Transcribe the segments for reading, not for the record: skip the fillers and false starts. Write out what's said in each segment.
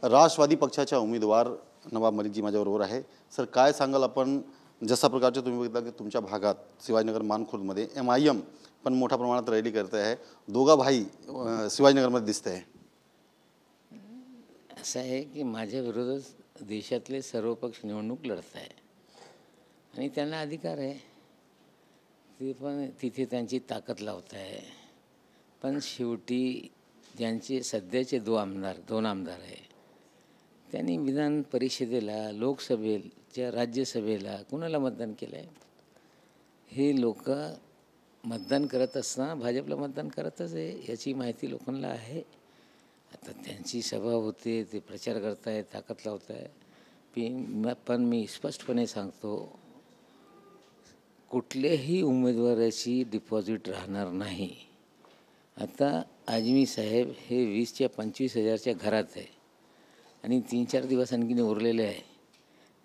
राष्ट्रवादी पक्षाच्या उमेदवार नवाब मलिकजी माझ्याबरोबर आहे. सर, काय सांगाल आपण, जसा प्रकारचे तुम्ही बघितलं की तुमच्या भागात शिवाजीनगर मानखुर्दमध्ये MIM पण मोठ्या प्रमाणात रॅली करते आहे, दोघा भाई शिवाजीनगरमध्ये दिसते आहे. असं आहे की माझ्या विरोधात देशातले सर्व पक्ष निवडणूक लढत आहे आणि त्यांना अधिकार आहे, ते पण तिथे त्यांची ताकद लावत आहे. पण शेवटी ज्यांचे सध्याचे दोन आमदार आहे त्यांनी विधान परिषदेला, लोकसभेच्या, राज्यसभेला कुणाला मतदान केलं आहे? हे लोक मतदान करत असताना भाजपला मतदान करतच आहे, याची माहिती लोकांना आहे. आता त्यांची सभा होते, ते प्रचार करताय, ताकद लावत आहे. पण मी स्पष्टपणे सांगतो, कुठल्याही उमेदवाराची डिपॉझिट राहणार नाही. आता आजमी साहेब हे 20,000 ते 25,000च्या घरात आहे आणि 3-4 दिवस आणखीन उरलेले आहे.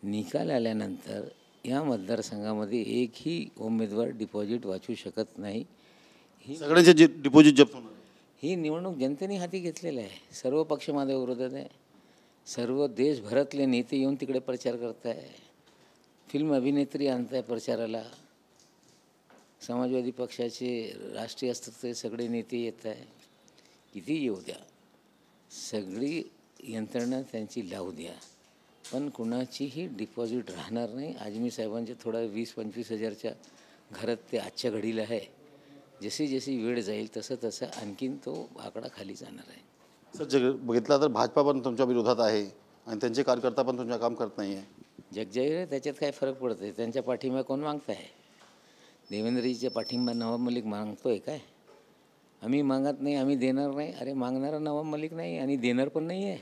निकाल आल्यानंतर या मतदारसंघामध्ये एकही उमेदवार डिपॉझिट वाचू शकत नाही. सगळ्यांचे डिपॉझिट जप्त होणार. ही निवडणूक जनतेने हाती घेतलेलं आहे. सर्व पक्ष माझ्या विरोधात आहे. सर्व देशभरातले नेते येऊन तिकडे प्रचार करत आहे. फिल्म अभिनेत्री आणत आहे प्रचाराला. समाजवादी पक्षाचे राष्ट्रीय स्तराचे सगळे नेते येत आहे. किती येऊ द्या, सगळी यंत्रणा त्यांची लावू द्या, पण कुणाचीही डिपॉझिट राहणार नाही. आजमी साहेबांचे थोडा 20-25,000च्या घरात ते आजच्या घडीला आहे. जशी जशी वेळ जाईल तसं तसं आणखीन तो आकडा खाली जाणार आहे. सर, बघितला तर भाजपा पण तुमच्या विरोधात आहे आणि त्यांचे कार्यकर्ता पण तुमचं काम करत नाही आहे. जगजाहीर आहे, त्याच्यात काय फरक पडतो? त्यांच्या पाठिंबा कोण मागत आहे? देवेंद्रजीच्या पाठिंबा नवाब मलिक मागतोय काय? आम्ही मागत नाही, आम्ही देणार नाही. अरे, मागणारा नवाब मलिक नाही आणि देणार पण नाही आहे.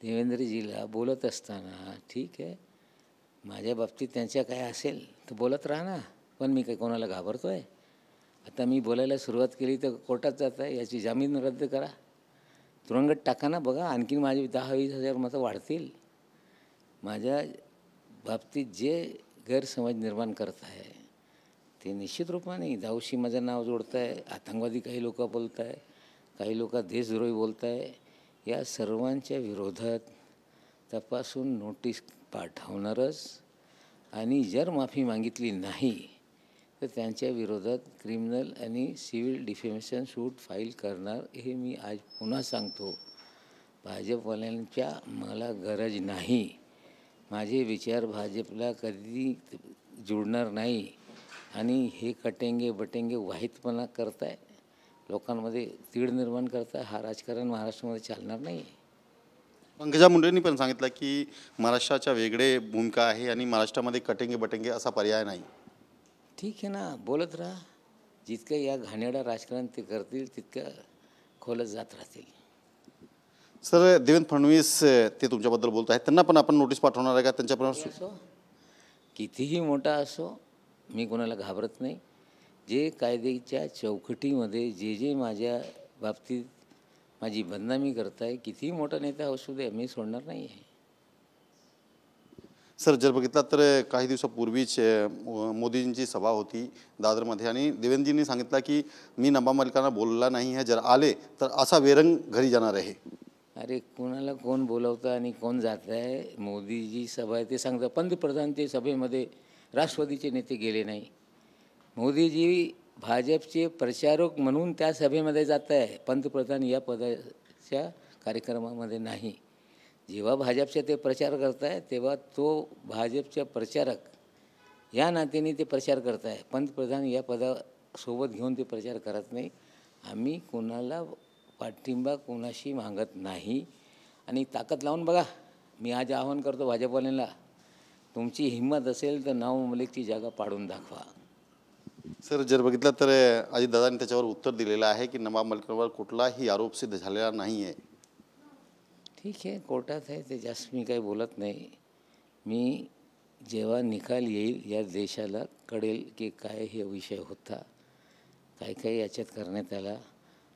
देवेंद्रजीला बोलत असताना ठीक आहे, माझ्या बाबतीत त्यांच्या काय असेल तर बोलत राहा ना, पण मी काय कोणाला घाबरतो आहे? आता मी बोलायला सुरुवात केली तर कोर्टात जात आहे, याची जामीन रद्द करा, तुरुंगात टाका ना. बघा, आणखीन माझे 10-20,000 मतं वाढतील. माझ्या बाबतीत जे गैरसमज निर्माण करत आहे ते निश्चित रूपाने दाऊशी माझं नाव जोडत आहे, आतंकवादी काही लोक बोलत आहे, काही लोक देशद्रोही बोलत आहे. या सर्वांच्या विरोधात तपासून नोटीस पाठवणारच आणि जर माफी मागितली नाही तर त्यांच्या विरोधात क्रिमिनल आणि सिव्हिल डिफेमेशन सूट फाईल करणार, हे मी आज पुन्हा सांगतो. भाजपवाल्यांच्या मला गरज नाही. माझे विचार भाजपला कधी जुळणार नाही आणि हे कटेंगे बटेंगे वाहितपणा करताय, लोकांमध्ये तीड निर्माण करताय. हा राजकारण महाराष्ट्रामध्ये चालणार नाही. पंकजा मुंडेंनी पण सांगितलं की महाराष्ट्राच्या वेगळे भूमिका आहे आणि महाराष्ट्रामध्ये कटेंगे बटेंगे असा पर्याय नाही. ठीक आहे ना, बोलत राहा. जितकं या घाणेरडा राजकारण ते करतील तितकं खोलत जात राहतील. सर, देवेंद्र फडणवीस ते तुमच्याबद्दल बोलत आहेत, त्यांना पण आपण नोटीस पाठवणार आहे का? त्यांच्यापर्यंत असो, कितीही मोठा असो, मी कोणाला घाबरत नाही. जे कायद्याच्या चौकटीमध्ये जे माझ्या बाबतीत माझी बदनामी करताय, कितीही मोठा नेता असू दे, मी सोडणार नाही आहे. सर, जर बघितलं तर काही दिवसापूर्वीच मोदींची सभा होती दादरमध्ये आणि देवेंद्रजींनी सांगितलं की मी नवाब मलिकांना बोलला नाही आहे, जर आले तर असा वेरंग घरी जाणार आहे. अरे, कोणाला कोण बोलवतं आणि कोण जात आहे? मोदीजी सभा आहे ते सांगतं. पंतप्रधानच्या सभेमध्ये राष्ट्रवादीचे नेते गेले नाही. मोदीजी भाजपचे प्रचारक म्हणून त्या सभेमध्ये जात आहे, पंतप्रधान या पदाच्या कार्यक्रमामध्ये नाही. जेव्हा भाजपचे ते प्रचार करत आहे तेव्हा तो भाजपच्या प्रचारक या नात्याने ते प्रचार करत आहे. पंतप्रधान या पदासोबत घेऊन ते प्रचार करत नाही. आम्ही कोणाला पाठिंबा कोणाशी मागत नाही आणि ताकद लावून बघा. मी आज आवाहन करतो भाजपवाल्यांना, तुमची हिंमत असेल तर नवाब मलिकची जागा पाडून दाखवा. सर, जर बघितलं तर अजितदादांनी त्याच्यावर उत्तर दिलेलं आहे की नवाब मलिकांवर कुठलाही आरोप सिद्ध झालेला नाही आहे. ठीक आहे, कोर्टात आहे ते, जास्त मी काही बोलत नाही. मी जेव्हा निकाल येईल या देशाला कळेल की काय हे विषय होता, काय काय याच्यात करण्यात आला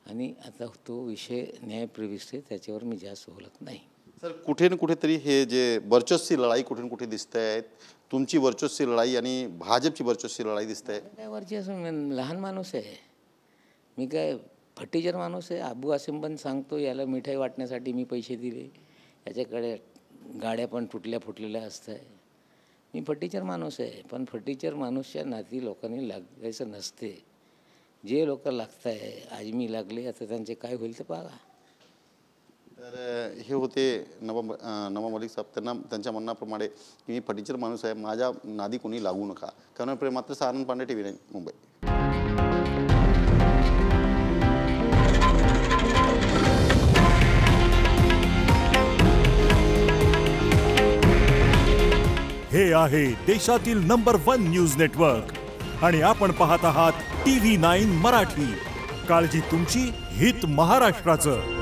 आणि आता तो विषय न्यायप्रविष्ट आहे, त्याच्यावर मी जास्त बोलत नाही. सर, कुठे ना कुठेतरी हे जे वर्चस्वी लढाई कुठे ना कुठे दिसते आहेत, तुमची वर्चस्वी लढाई आणि भाजपची वर्चस्वी लढाई दिसते आहे. काय वर्चस्व? लहान माणूस आहे मी, काय फटीचर माणूस आहे. अबू आसिम पण सांगतो याला मिठाई वाटण्यासाठी मी पैसे दिले, याच्याकडे गाड्या पण तुटल्या फुटलेल्या असतात. मी फटीचर माणूस आहे. पण फटीचर माणूसच्या नाती लोकांनी लागायचं नसते. जे लोक लागत आहे, आज मी लागले, आता त्यांचे काय होईल ते बघा. तर हे होते नवाब मलिक साहेब. त्यांच्या म्हणण्याप्रमाणे की मी फटीचर माणूस आहे, माझ्या नादी कोणी लागू नका. कारण प्रेमात्र आनंद पांडे, TV 9 मुंबई. हे आहे देशातील नंबर 1 न्यूज नेटवर्क आणि आपण पाहत आहात TV 9 मराठी. काळजी तुमची, हित महाराष्ट्राचं.